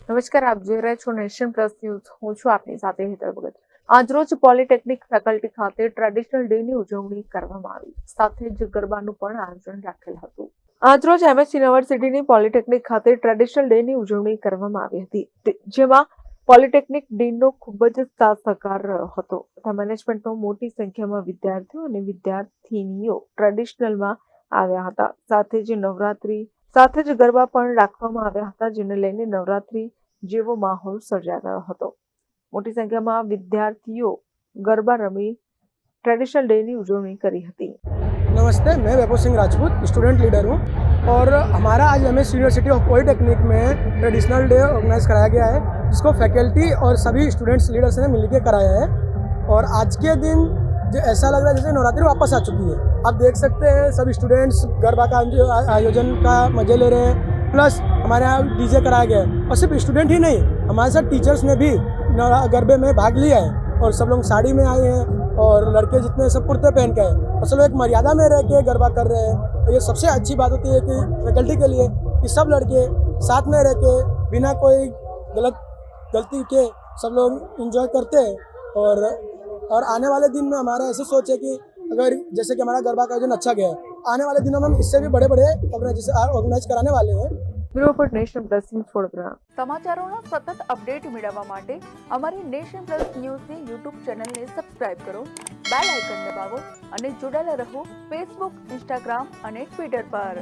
નમસ્કાર, આપ જોઈ રહ્યા છો નેશન પ્લસ ન્યૂઝ. હું છું આપની સાથે હેતલ ભગત. આજરોજ પોલિટેકનિક ફેકલ્ટી ખાતે ટ્રેડિશનલ ડે ની ઉજવણી કરવામાં આવી. સાથે જ ગરબાનું પણ આયોજન રાખેલ હતું. આજરોજ એમએસ યુનિવર્સિટીની પોલિટેકનિક ખાતે ટ્રેડિશનલ ડે ની ઉજવણી કરવામાં આવી હતી, જેમાં પોલિટેકનિક ડીનનો ખૂબ જ સાથ સહકાર રહ્યો હતો તથા મેનેજમેન્ટનો મોટી સંખ્યામાં વિદ્યાર્થીઓ અને વિદ્યાર્થીનીઓ ટ્રેડિશનલમાં આવ્યા હતા. સાથે જ ગરબા પણ રાખવામાં આવ્યા હતા, જેને લઈને નવરાત્રી જેવો માહોલ સર્જાઈ ગયો હતો. મોટી સંખ્યામાં વિદ્યાર્થીઓ गरबा रमी ट्रेडिशनल डे की उजवणी करी थी। नमस्ते, मैं वैभव सिंह राजपूत स्टूडेंट लीडर हूँ और हमारा आज एमएस यूनिवर्सिटी ऑफ पॉलिटेक्निक में ट्रेडिशनल डे ऑर्गेनाइज कराया गया है, जिसको फैकल्टी और सभी स्टूडेंट्स लीडर्स ने मिलकर कराया है। और आज के दिन जो ऐसा लग रहा है जैसे नवरात्रि वापस आ चुकी है। आप देख सकते हैं सभी स्टूडेंट्स गरबा का आयोजन का मजे ले रहे हैं, प्लस हमारे यहाँ डीजे कराया गया है। और सिर्फ स्टूडेंट ही नहीं, हमारे साथ टीचर्स ने भी गरबे में भाग लिया है और सब लोग साड़ी में आए हैं और लड़के जितने सब कुर्ते पहन के आए और सब लोग एक मर्यादा में रह के गरबा कर रहे हैं। और ये सबसे अच्छी बात होती है कि फैकल्टी के लिए कि सब लड़के साथ में रह के बिना कोई गलती के सब लोग इंजॉय करते हैं। और आने वाले दिन में हमारा ऐसी सोच है कि अगर जैसे कि हमारा गरबा का आयोजन अच्छा गया है, आने वाले दिनों में हम इससे भी बड़े ऑर्गेनाइज कराने वाले हैं। Nation Plus News Vadodara. સમાચારોના સતત અપડેટ મેળવવા માટે અમારી નેશન પ્લસ ન્યૂઝની યુટ્યુબ ચેનલને સબસ્ક્રાઇબ કરો, બેલ આઇકન દબાવો અને જોડાયેલા રહો ફેસબુક, ઇન્સ્ટાગ્રામ અને ટ્વિટર પર.